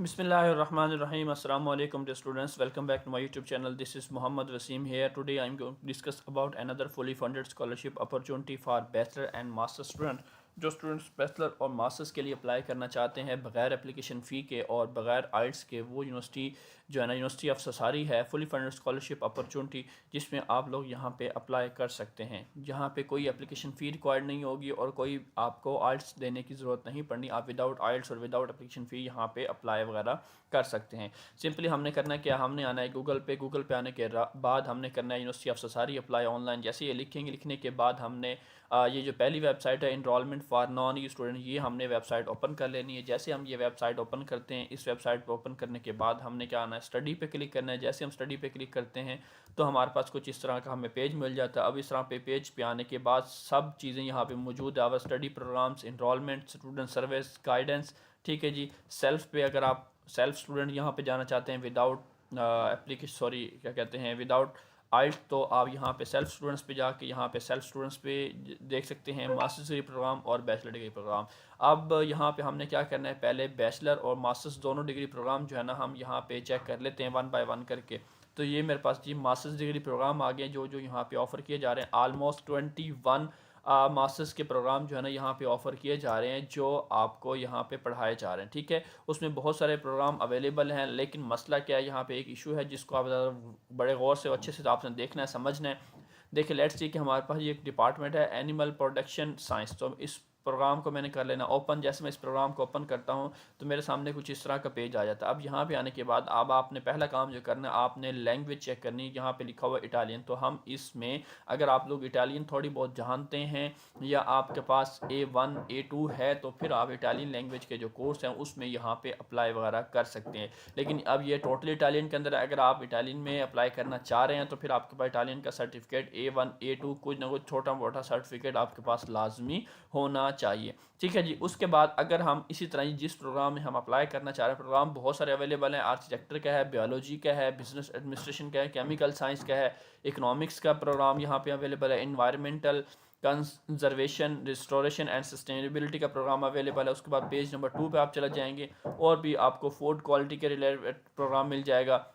Bismillahirrahmanirrahim. Assalamu alaikum dear students. Welcome back to my YouTube channel. This is Muhammad Wasim here. Today I am going to discuss about another fully funded scholarship opportunity for bachelor and master student. जो students bachelor और masters के लिए apply करना चाहते हैं बगैर application fee के और बगैर आइल्स के, वो यूनिवर्सिटी जो है ना यूनिवर्सिटी ऑफ ससारी है, फुली फंडेड स्कॉलरशिप अपॉर्चुनिटी, जिसमें आप लोग यहाँ पे अप्लाई कर सकते हैं। जहाँ पे कोई एप्लीकेशन फ़ी रिक्वायर्ड नहीं होगी और कोई आपको आइल्स देने की ज़रूरत नहीं पड़नी। आप विदाउट आइल्स और विदाउट एप्लीकेशन फ़ी यहाँ पे अप्लाई वगैरह कर सकते हैं। सिंपली हमने करना क्या, हमने आना है गूगल पे आने के बाद हमने करना है यूनिवर्सिटी ऑफ ससारी अप्लाई ऑनलाइन। जैसे ये लिखेंगे, लिखने के बाद हमने ये जो पहली वेबसाइट है enrollment for non EU student, ये हमने वेबसाइट ओपन कर लेनी है। जैसे हम ये वेबसाइट ओपन करते हैं, इस वेबसाइट पर ओपन करने के बाद हमने क्या आना है, स्टडी पे क्लिक करना है। जैसे हम स्टडी पे क्लिक करते हैं तो हमारे पास कुछ इस तरह का हमें पेज मिल जाता है। अब इस तरह पे पेज पे आने के बाद सब चीज़ें यहाँ पे मौजूद है। Our study programs, enrollment, student service, guidance, ठीक है जी। सेल्फ पे अगर आप सेल्फ स्टूडेंट यहाँ पे जाना चाहते हैं विदाउट एप्लीकेशन, सॉरी क्या कहते हैं, विदाउट आइल्स, तो आप यहाँ पे सेल्फ स्टूडेंट्स पे जाके यहाँ पे सेल्फ स्टूडेंट्स पे देख सकते हैं मास्टर्स डिग्री प्रोग्राम और बैचलर डिग्री प्रोग्राम। अब यहाँ पे हमने क्या करना है, पहले बैचलर और मास्टर्स दोनों डिग्री प्रोग्राम जो है ना हम यहाँ पे चेक कर लेते हैं वन बाय वन करके। तो ये मेरे पास जी मास्टर्स डिग्री प्रोग्राम आ गए जो जो यहाँ पे ऑफ़र किए जा रहे हैं। आलमोस्ट 21 मास्टर्स के प्रोग्राम जो है ना यहाँ पे ऑफ़र किए जा रहे हैं, जो आपको यहाँ पे पढ़ाए जा रहे हैं, ठीक है। उसमें बहुत सारे प्रोग्राम अवेलेबल हैं, लेकिन मसला क्या है, यहाँ पे एक इशू है जिसको आप बड़े गौर से अच्छे से आपने देखना है, समझना है। देखिए लेट्स सी कि हमारे पास ये एक डिपार्टमेंट है एनिमल प्रोडक्शन साइंस। तो इस प्रोग्राम को मैंने कर लेना ओपन। जैसे मैं इस प्रोग्राम को ओपन करता हूँ तो मेरे सामने कुछ इस तरह का पेज आ जाता है। अब यहाँ पे आने के बाद अब आपने पहला काम जो करना है, आपने लैंग्वेज चेक करनी है। यहाँ पे लिखा हुआ इटालियन, तो हम इसमें अगर आप लोग इटालियन थोड़ी बहुत जानते हैं या आपके पास A1 A2 है तो फिर आप इटालियन लैंग्वेज के जो कोर्स हैं उसमें यहाँ पे अप्लाई वगैरह कर सकते हैं। लेकिन अब ये टोटल इटालियन के अंदर अगर आप इटालियन में अप्लाई करना चाह रहे हैं तो फिर आपके पास इटालियन का सर्टिफिकेट A1 A2 कुछ ना कुछ छोटा मोटा सर्टिफिकेट आपके पास लाजमी होना चाहिए, ठीक है जी। उसके बाद अगर हम इसी तरह जिस प्रोग्राम में हम अप्लाई करना चाह रहे हैं, प्रोग्राम बहुत सारे अवेलेबल हैं। आर्किटेक्चर का है, बायोलॉजी का है, बिजनेस एडमिनिस्ट्रेशन का है, केमिकल साइंस का है, इकोनॉमिक्स का प्रोग्राम यहाँ पे अवेलेबल है, environmental conservation, restoration and sustainability का प्रोग्राम अवेलेबल है। उसके बाद पेज नंबर 2 पे आप चले जाएंगे और भी आपको फूड क्वालिटी के रिलेटेड प्रोग्राम मिल जाएगा,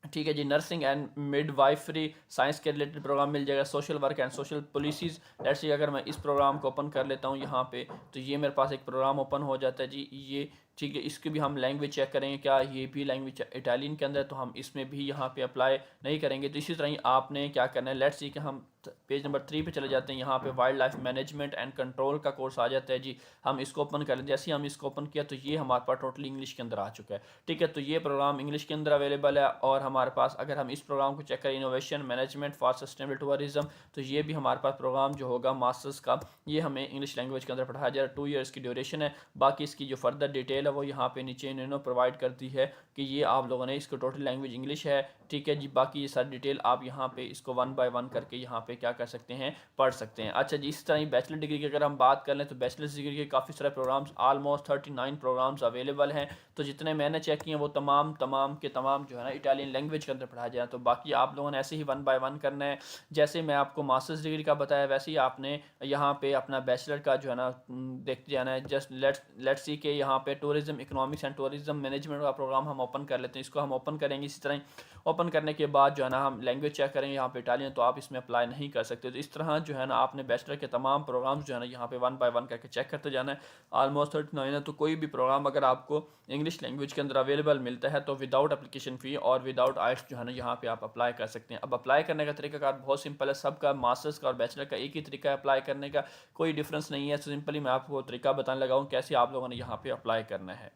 ठीक है जी। नर्सिंग एंड मिडवाइफरी साइंस के रिलेटेड प्रोग्राम मिल जाएगा, social work and social policies. Let's see अगर मैं इस प्रोग्राम को ओपन कर लेता हूँ यहाँ पे, तो ये मेरे पास एक प्रोग्राम ओपन हो जाता है जी, ये ठीक है। इसकी भी हम लैंग्वेज चेक करेंगे, क्या ये भी लैंग्वेज इटालियन के अंदर, तो हम इसमें भी यहाँ पे अप्लाई नहीं करेंगे। तो इसी तरह ही आपने क्या करना है, लेट्स सी कि हम पेज नंबर 3 पे चले जाते हैं। यहाँ पे wild life management and control का कोर्स आ जाता है जी। हम इसको ओपन कर लें, जैसे ही हम इसको ओपन किया तो ये हमारे पास टोटली इंग्लिश के अंदर आ चुका है, ठीक है। तो ये प्रोग्राम इंग्लिश के अंदर अवेलेबल है। और हमारे पास अगर हम इस प्रोग्राम को चेक करें, innovation management for sustainable tourism, तो ये भी हमारे पास प्रोग्राम जो होगा मास्टर्स का, ये हमें इंग्लिश लैंग्वेज के अंदर पढ़ाया जा रहा है। 2 ईयर्स की ड्यूरेशन है। बाकी इसकी जो फर्दर डिटेल है वो यहाँ पे नीचे इन्होंने प्रोवाइड कर दी है कि ये आप लोगों ने इसको टोटल लैंग्वेज इंग्लिश है, ठीक है जी। बाकी ये सारी डिटेल आप यहाँ पे इसको वन बाय वन करके यहाँ पे क्या कर सकते हैं, पढ़ सकते हैं। अच्छा जी, इस तरह ही बैचलर डिग्री की अगर हम बात कर लें तो बैचलर डिग्री के काफ़ी सारे प्रोग्राम्स, आलमोस्ट 39 प्रोग्राम्स अवेलेबल हैं। तो जितने मैंने चेक किए हैं वो तमाम के तमाम जो है ना इटालियन लैंग्वेज के अंदर पढ़ाया जाए। तो बाकी आप लोगों ने ऐसे ही वन बाय वन करना है। जैसे मैं आपको मास्टर्स डिग्री का बताया वैसे ही आपने यहाँ पे अपना बैचलर का जो है ना देखते जाना है। जस्ट लेट्स सी के यहाँ पे tourism, economics and tourism management का प्रोग्राम हम ओपन कर लेते हैं। इसको हम ओपन करेंगे, इसी तरह ओपन करने के बाद जो है ना हम लैंग्वेज चेक करेंगे, यहाँ पे इटालियन, तो आप इसमें अप्लाई नहीं कर सकते। तो इस तरह जो है ना आपने बैचलर के तमाम प्रोग्राम्स जो है ना यहाँ पे वन बाय वन करके चेक करते जाना है। ऑलमोस्ट 39 है। तो कोई भी प्रोग्राम अगर आपको इंग्लिश लैंग्वेज के अंदर अवेलेबल मिलता है तो विदाउट एप्लीकेशन फ़ी और विदाउट आइल्स जो है ना यहाँ पे आप अप्लाई कर सकते हैं। अब अप्लाई करने का तरीकाकार बहुत सिंपल है, सबका मास्टर्स का और बैचलर का एक ही तरीका है अप्लाई करने का, कोई डिफरेंस नहीं है। तो सिंपली मैं आपको तरीका बताने लगा हूँ कैसे आप लोगों ने यहाँ पे अप्लाई करना है।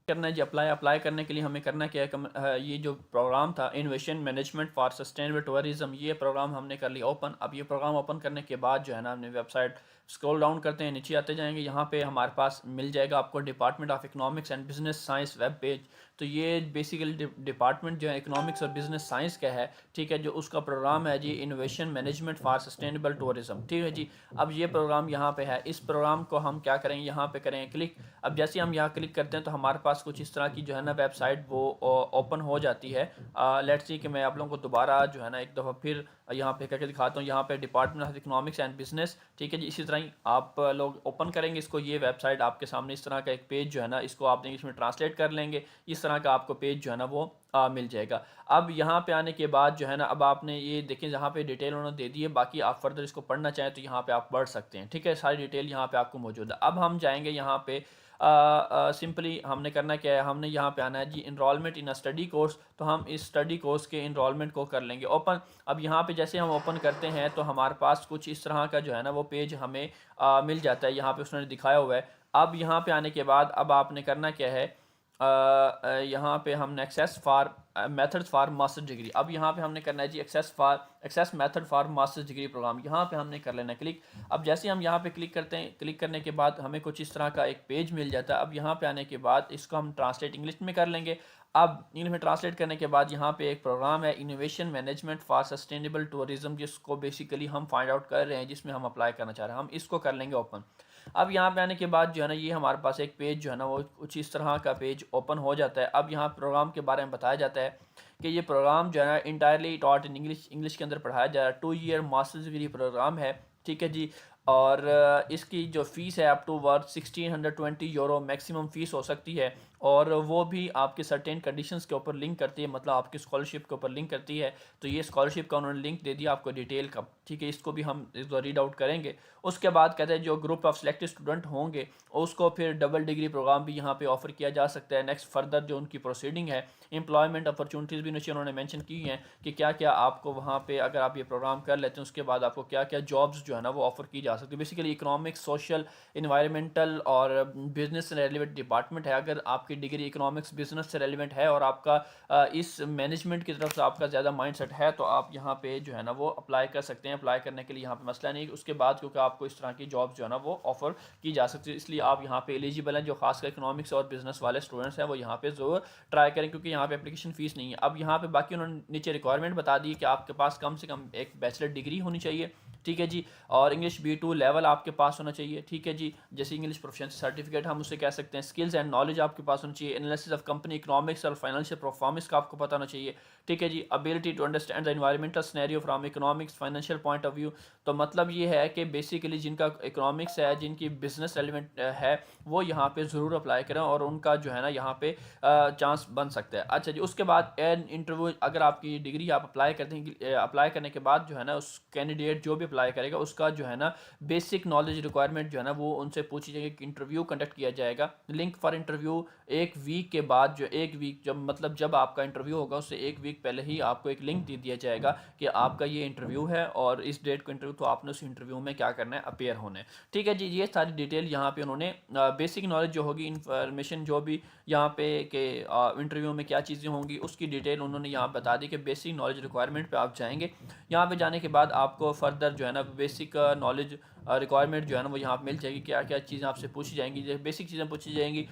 करना है जी, अप्लाई करने के लिए हमें करना क्या है, ये जो प्रोग्राम था innovation management for sustainable tourism, ये प्रोग्राम हमने कर लिया ओपन। अब ये प्रोग्राम ओपन करने के बाद जो है ना हमने वेबसाइट स्क्रॉल डाउन करते हैं, नीचे आते जाएंगे, यहाँ पे हमारे पास मिल जाएगा आपको department of economics and business science web page. तो ये बेसिकली डिपार्टमेंट जो है इकोनॉमिक्स और बिजनेस साइंस का है, ठीक है, जो उसका प्रोग्राम है जी innovation management for sustainable tourism, ठीक है जी। अब ये प्रोग्राम यहाँ पे है, इस प्रोग्राम को हम क्या करेंगे, यहाँ पे करेंगे क्लिक। अब जैसे हम यहाँ क्लिक करते हैं तो हमारे पास पास कुछ इस तरह की जो है ना वेबसाइट वो ओपन हो जाती है। लेट्स सी कि मैं आप लोगों को दोबारा जो है ना एक दफ़ा फिर यहाँ पे करके दिखाता हूँ। यहाँ पे department of economics and business, ठीक है जी। इसी तरह ही आप लोग ओपन करेंगे इसको, ये वेबसाइट आपके सामने इस तरह का एक पेज जो है ना, इसको आप इंग्लिश में ट्रांसलेट कर लेंगे, इस तरह का आपको पेज जो है ना वो मिल जाएगा। अब यहाँ पे आने के बाद जो है ना, अब आपने ये देखें जहाँ पे डिटेल उन्होंने दे दी है, बाकी आप फर्दर इसको पढ़ना चाहें तो यहाँ पे आप पढ़ सकते हैं, ठीक है। सारी डिटेल यहाँ पे आपको मौजूद है। अब हम जाएंगे यहाँ पे, सिंपली हमने करना क्या है, हमने यहाँ पे आना है जी enrolment in a study course. तो हम इस स्टडी कोर्स के इनरोलमेंट को कर लेंगे ओपन। अब यहाँ पे जैसे हम ओपन करते हैं तो हमारे पास कुछ इस तरह का जो है ना वो पेज हमें मिल जाता है, यहाँ पे उसने दिखाया हुआ है। अब यहाँ पे आने के बाद अब आपने करना क्या है, यहाँ पे हमने access for methods for master degree, अब यहाँ पे हमने करना है जी access method for master degree program, यहाँ पे हमने कर लेना है क्लिक। अब जैसे हम यहाँ पे क्लिक करते हैं, क्लिक करने के बाद हमें कुछ इस तरह का एक पेज मिल जाता है। अब यहाँ पे आने के बाद इसको हम ट्रांसलेट इंग्लिश में कर लेंगे। अब इंग्लिश में ट्रांसलेट करने के बाद यहाँ पे एक प्रोग्राम है innovation management for sustainable tourism, जिसको बेसिकली हम फाइंड आउट कर रहे हैं, जिसमें हम अप्लाई करना चाह रहे हैं। हम इसको कर लेंगे ओपन। अब यहाँ पे आने के बाद जो है ना ये हमारे पास एक पेज जो है ना वो कुछ इस तरह का पेज ओपन हो जाता है। अब यहाँ प्रोग्राम के बारे में बताया जाता है कि ये प्रोग्राम जो है ना इंटायरली टॉट इन इंग्लिश के अंदर पढ़ाया जा रहा है। 2 ईयर मास्टर्स डिग्री प्रोग्राम है, ठीक है जी। और इसकी जो फ़ीस है up to worth 1620 euro maximum fees हो सकती है, और वो भी आपके सर्टेन कंडीशंस के ऊपर लिंक करती है, मतलब आपकी स्कॉलरशिप के ऊपर लिंक करती है। तो ये स्कॉलरशिप का उन्होंने लिंक दे दिया आपको डिटेल का, ठीक है। इसको भी हम इसको रीड आउट करेंगे। उसके बाद कहते हैं जो ग्रुप ऑफ सिलेक्टेड स्टूडेंट होंगे उसको फिर डबल डिग्री प्रोग्राम भी यहाँ पे ऑफर किया जा सकता है। नेक्स्ट फर्दर जो उनकी प्रोसीडिंग है, एम्प्लॉयमेंट अपॉर्चुनिटीज़ भी नीचे उन्होंने मेंशन की हैं कि क्या क्या आपको वहाँ पे अगर आप ये प्रोग्राम कर लेते हैं उसके बाद आपको क्या क्या जॉब्स जो है ना वो ऑफ़र की जा सकती है। बेसिकली इकोनॉमिक्स, सोशल, इन्वायरमेंटल और बिजनेस से रेलिवेंट डिपार्टमेंट है। अगर आपकी डिग्री इकोनॉमिक्स बिजनेस से रेलिवेंट है और आपका इस मैनेजमेंट की तरफ से आपका ज़्यादा माइंडसेट है तो आप यहाँ पे जो है ना वो अप्लाई कर सकते हैं। अप्लाई करने के लिए यहाँ पे मसला नहीं। उसके बाद क्योंकि आपको इस तरह की जॉब जो है ना वो ऑफ़र की जा सकती है, इसलिए आप यहाँ पे एलिजिबल हैं। जो खासकर इकोनॉमिक्स और बिजनेस वाले स्टूडेंट्स हैं वो यहाँ पे ज़रूर ट्राई करें, क्योंकि यहाँ पे एप्लीकेशन फ़ीस नहीं है। अब यहाँ पे बाकी उन्होंने नीचे रिक्वायरमेंट बता दी कि आपके पास कम से कम एक बैचलर डिग्री होनी चाहिए, ठीक है जी, और इंग्लिश B2 लेवल आपके पास होना चाहिए, ठीक है जी। जैसे इंग्लिश प्रोफिशिएंसी सर्टिफिकेट हम उसे कह सकते हैं। स्किल्स एंड नॉलेज आपके पास होनी चाहिए। एनालिसिस ऑफ कंपनी इकोनॉमिक्स और फाइनेंशियल परफॉर्मेंस का आपको पता होना चाहिए, ठीक है जी। Ability to understand the environmental scenario from economics financial point of view, तो मतलब ये है कि बेसिकली जिनका इकोनॉमिक्स है, जिनकी बिजनेस रेलिवेंट है, वो यहाँ पे ज़रूर अप्लाई करें और उनका जो है ना यहाँ पे चांस बन सकता है। अच्छा जी, उसके बाद एन इंटरव्यू, अगर आपकी डिग्री आप अप्लाई करते हैं, अप्लाई करने के बाद जो है ना उस कैंडिडेट जो भी अप्लाई करेगा उसका जो है ना बेसिक नॉलेज रिक्वायरमेंट जो है ना वो उनसे पूछी जाएगी कि इंटरव्यू कंडक्ट किया जाएगा। लिंक फॉर इंटरव्यू 1 वीक के बाद, जो 1 वीक जब मतलब जब आपका इंटरव्यू होगा उससे 1 वीक पहले ही आपको एक लिंक दे दिया जाएगा कि आपका ये इंटरव्यू है और इस डेट को इंटरव्यू, तो आपने उस इंटरव्यू में क्या करना है, अपेयर होना है, ठीक है जी। ये सारी डिटेल यहाँ पे उन्होंने बेसिक नॉलेज जो होगी, इंफॉर्मेशन जो भी यहाँ पे के इंटरव्यू में क्या चीज़ें होंगी उसकी डिटेल उन्होंने यहाँ बता दी कि बेसिक नॉलेज रिक्वायरमेंट पे आप जाएंगे। यहाँ पे जाने के बाद आपको फर्दर जो है ना बेसिक नॉलेज रिक्वायरमेंट जो है ना वो यहाँ पे मिल जाएगी। क्या क्या चीज़ें आपसे पूछी जाएंगी, बेसिक चीज़ें पूछी जाएंगी,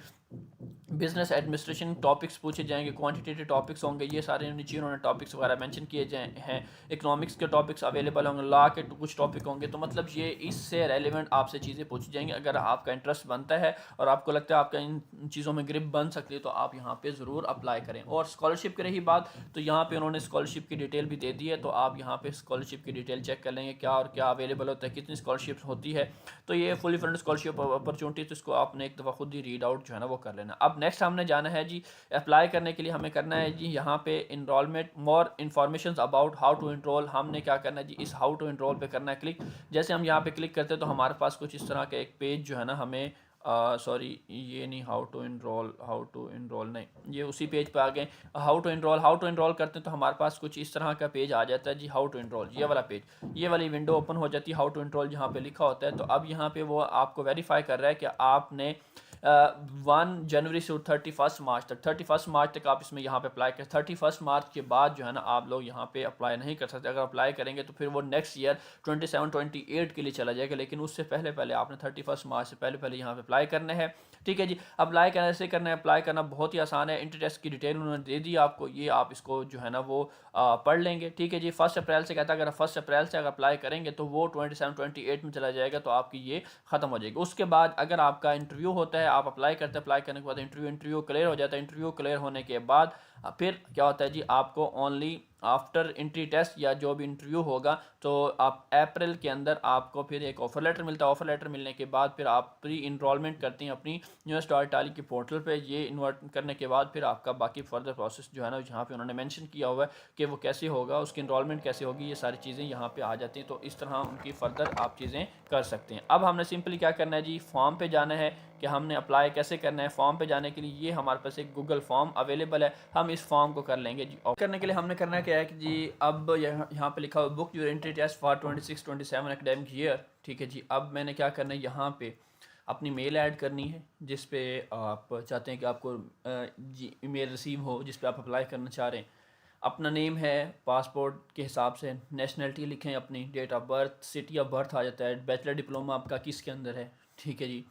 बिजनेस एडमिनिस्ट्रेशन टॉपिक्स पूछे जाएंगे, क्वांटिटेटिव टॉपिक्स होंगे, ये सारे नीचे उन्होंने टॉपिक्स वगैरह मेंशन किए जाए हैं। इकोनॉमिक्स के टॉपिक्स अवेलेबल होंगे, लॉ के कुछ टॉपिक होंगे, तो मतलब ये इससे रेलिवेंट आपसे चीज़ें पूछी जाएंगी। अगर आपका इंटरेस्ट बनता है और आपको लगता है आपका इन चीज़ों में ग्रिप बन सकती है तो आप यहाँ पे ज़रूर अप्लाई करें। और स्कॉलरशिप की रही बात, तो यहाँ पे उन्होंने स्कॉलरशिप की डिटेल भी दे दी है, तो आप यहाँ पे स्कॉलरशिप की डिटेल चेक कर लेंगे क्या और क्या अवेलेबल होता है, कितनी स्कॉलरशिप होती है। तो ये फुली फंडेड स्कॉलरशिप अपॉर्चुनिटी, तो इसको आपने एक दफ़ा खुद ही रीड आउट जो है ना वो कर लेना। अब नेक्स्ट हमने जाना है जी अप्लाई करने के लिए हमें करना है जी यहाँ पे enrollment more information about how to enroll. हमने क्या करना है जी, इस हाउ टू इनरोल पे करना है क्लिक। जैसे हम यहाँ पे क्लिक करते हैं तो हमारे पास कुछ इस तरह का एक पेज जो है ना हमें सॉरी ये नहीं, हाउ टू इनरोल नहीं, ये उसी पेज पे आ गए। हाउ टू इनरोल करते हैं तो हमारे पास कुछ इस तरह का पेज आ जाता है जी, हाउ टू इनरोल, ये वाला पेज, ये वाली विंडो ओपन हो जाती है, हाउ टू इनरोल जहाँ पे लिखा होता है। तो अब यहाँ पे वो आपको वेरीफाई कर रहा है कि आपने 1 जनवरी से 31 मार्च तक, 31 मार्च तक आप इसमें यहाँ पे अप्लाई कर। 31 मार्च के बाद जो है ना आप लोग यहाँ पे अप्लाई नहीं कर सकते। अगर अप्लाई करेंगे तो फिर वो नेक्स्ट ईयर 27-28 के लिए चला जाएगा, लेकिन उससे पहले पहले आपने 31 मार्च से पहले पहले यहाँ पे अप्लाई करना है। ठीक है जी। अप्लाई कैसे करना है, अप्लाई करना बहुत ही आसान है। इंटर टेस्ट की डिटेल उन्होंने दे दी आपको, ये आप इसको जो है ना वो पढ़ लेंगे। ठीक है जी। 1 अप्रैल से कहता है, अगर 1 अप्रैल से अगर अप्लाई करेंगे तो वो 27-28 में चला जाएगा, तो आपकी ये ख़त्म हो जाएगी। उसके बाद अगर आपका इंटरव्यू होता है, आप अप्लाई करते हैं, अप्लाई करने के बाद इंटरव्यू क्लियर हो जाता है। इंटरव्यू क्लियर होने के बाद फिर क्या होता है जी, आपको ओनली आफ्टर एंट्री टेस्ट या जो भी इंटरव्यू होगा, तो आप अप्रैल के अंदर आपको फिर एक ऑफ़र लेटर मिलता है। ऑफ़र लेटर मिलने के बाद फिर आप प्री इनरोलमेंट करते हैं अपनी यूनिवर्सिटी टाली की पोर्टल पे। ये इन्वर्ट करने के बाद फिर आपका बाकी फर्दर प्रोसेस जो है ना, यहाँ पे उन्होंने मेंशन किया हुआ है कि वो कैसे होगा, उसकी इनरोलमेंट कैसे होगी, ये सारी चीज़ें यहाँ पे आ जाती हैं। तो इस तरह उनकी फ़र्दर आप चीज़ें कर सकते हैं। अब हमने सिंपली क्या करना है जी, फॉर्म पे जाना है कि हमने अप्लाई कैसे करना है। फॉर्म पे जाने के लिए ये हमारे पास एक गूगल फॉर्म अवेलेबल है, हम इस फॉर्म को कर लेंगे जी। और करने के लिए हमने करना क्या है कि जी, अब यहाँ पे लिखा हुआ book your entry test for 26-27 academic year. ठीक है जी। अब मैंने क्या करना है, यहाँ पे अपनी मेल ऐड करनी है जिस पे आप चाहते हैं कि आपको जी ईमेल रिसीव हो, जिस पे आप अप्लाई करना चाह रहे हैं। अपना नेम है पासपोर्ट के हिसाब से, नेशनलिटी लिखें अपनी, date of birth, city of birth आ जाता है, बैचलर डिप्लोमा आपका किसके अंदर है। ठीक है जी।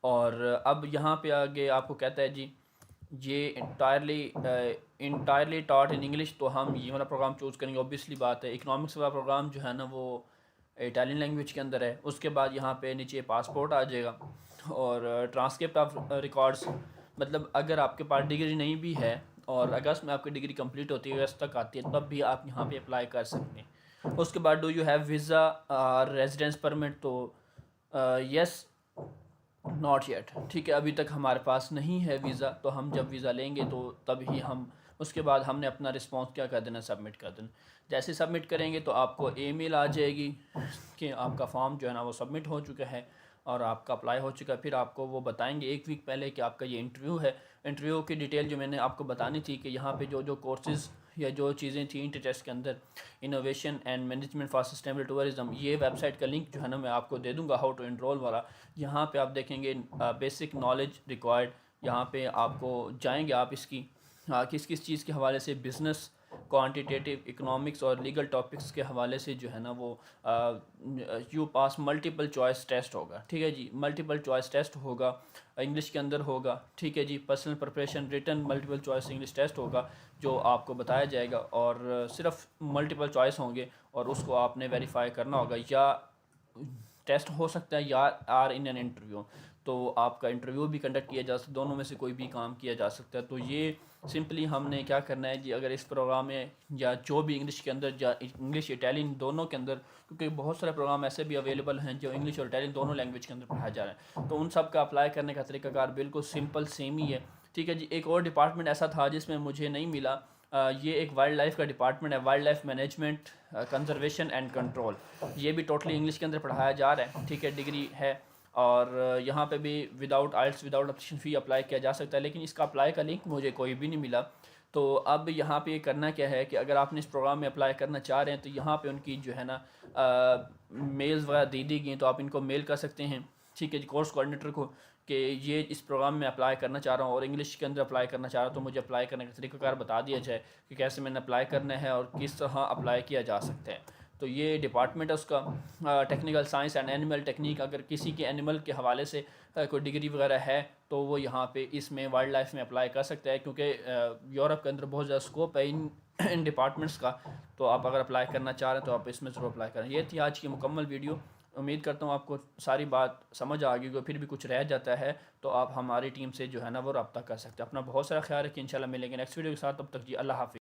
और अब यहाँ पे आगे आपको कहता है जी, ये इंटायरली टॉट इन इंग्लिश, तो हम ये वाला प्रोग्राम चूज़ करेंगे। ऑब्वियसली बात है, इकोनॉमिक्स वाला प्रोग्राम जो है ना वो इटालियन लैंग्वेज के अंदर है। उसके बाद यहाँ पे नीचे पासपोर्ट आ जाएगा और ट्रांसक्रिप्ट ऑफ रिकॉर्ड्स, मतलब अगर आपके पास डिग्री नहीं भी है और अगस्त में आपकी डिग्री कंप्लीट होती है, अगस्त तक आती है, तब भी आप यहाँ पे अप्लाई कर सकते हैं। उसके बाद do you have visa residence permit, तो यस नॉट येट। ठीक है, अभी तक हमारे पास नहीं है वीज़ा, तो हम जब वीज़ा लेंगे तो तभी हम उसके बाद हमने अपना रिस्पॉन्स क्या कर देना, सबमिट कर देना। जैसे सबमिट करेंगे तो आपको ईमेल आ जाएगी कि आपका फॉर्म जो है ना वो सबमिट हो चुका है और आपका अप्लाई हो चुका है। फिर आपको वो बताएंगे 1 वीक पहले कि आपका ये इंटरव्यू है। इंटरव्यू की डिटेल जो मैंने आपको बतानी थी कि यहाँ पे जो जो कोर्सेज़ या जो चीज़ें थी इंटर टेस्ट के अंदर, innovation and management for sustainable tourism, ये वेबसाइट का लिंक जो है ना मैं आपको दे दूँगा, हाउ टू एनरोल वाला। यहाँ पे आप देखेंगे बेसिक नॉलेज रिक्वायर्ड, यहाँ पे आपको जाएंगे आप इसकी किस किस चीज़ के हवाले से, बिज़नेस, क्वांटिटेटिव, इकोनॉमिक्स और लीगल टॉपिक्स के हवाले से जो है ना वो you pass multiple choice test होगा। ठीक है जी। मल्टीपल चॉइस टेस्ट होगा, इंग्लिश के अंदर होगा। ठीक है जी। Personal preparation, written multiple choice English test होगा जो आपको बताया जाएगा, और सिर्फ मल्टीपल चॉइस होंगे और उसको आपने वेरीफाई करना होगा। या टेस्ट हो सकता है या आर इन एन इंटरव्यू, तो आपका इंटरव्यू भी कंडक्ट किया जा सकता है, दोनों में से कोई भी काम किया जा सकता है। तो ये सिंपली हमने क्या करना है जी, अगर इस प्रोग्राम में या जो भी इंग्लिश के अंदर या इंग्लिश इटालियन दोनों के अंदर, क्योंकि बहुत सारे प्रोग्राम ऐसे भी अवेलेबल हैं जो इंग्लिश और इटालियन दोनों लैंग्वेज के अंदर पढ़ाया जा रहा है, तो उन सब का अप्लाई करने का तरीकाकार बिल्कुल सिंपल सेम ही है। ठीक है जी। एक और डिपार्टमेंट ऐसा था जिसमें मुझे नहीं मिला, ये एक वाइल्ड लाइफ का डिपार्टमेंट है, wild life management conservation and control. ये भी टोटली इंग्लिश के अंदर पढ़ाया जा रहा है। ठीक है, डिग्री है, और यहाँ पे भी विदाउट आइल्स विदाउट एप्लीकेशन फ़ी अप्लाई किया जा सकता है, लेकिन इसका अप्लाई का लिंक मुझे कोई भी नहीं मिला। तो अब यहाँ पे करना क्या है कि अगर आपने इस प्रोग्राम में अप्लाई करना चाह रहे हैं तो यहाँ पे उनकी जो है ना मेल्स वगैरह दी गई, तो आप इनको मेल कर सकते हैं। ठीक है जी, कोर्स कोऑर्डिनेटर को, कि ये इस प्रोग्राम में अप्लाई करना चाह रहा हूँ और इंग्लिश के अंदर अप्लाई करना चाह रहा हूँ, तो मुझे अप्लाई करने का तरीकाकार बता दिया जाए कि कैसे मैंने अप्लाई करना है और किस तरह अप्लाई किया जा सकता है। तो ये डिपार्टमेंट है उसका, technical science and animal technique. अगर किसी के एनिमल के हवाले से कोई डिग्री वगैरह है तो वो यहाँ पे इसमें वाइल्ड लाइफ में अप्लाई कर सकता है, क्योंकि यूरोप के अंदर बहुत ज़्यादा स्कोप है इन डिपार्टमेंट्स का। तो आप अगर अप्लाई करना चाह रहे हैं तो आप इसमें ज़रूर अप्लाई करें। ये थी आज की मुकम्मल वीडियो। उम्मीद करता हूँ आपको सारी बात समझ आ गई। फिर भी कुछ रह जाता है तो आप हमारी टीम से जो है ना वो रब्ता कर सकते हैं। अपना बहुत सारा ख्याल रखिए, इंशाल्लाह मिलेंगे नेक्स्ट वीडियो के साथ। तब तक जी, अल्लाह हाफ़िज़।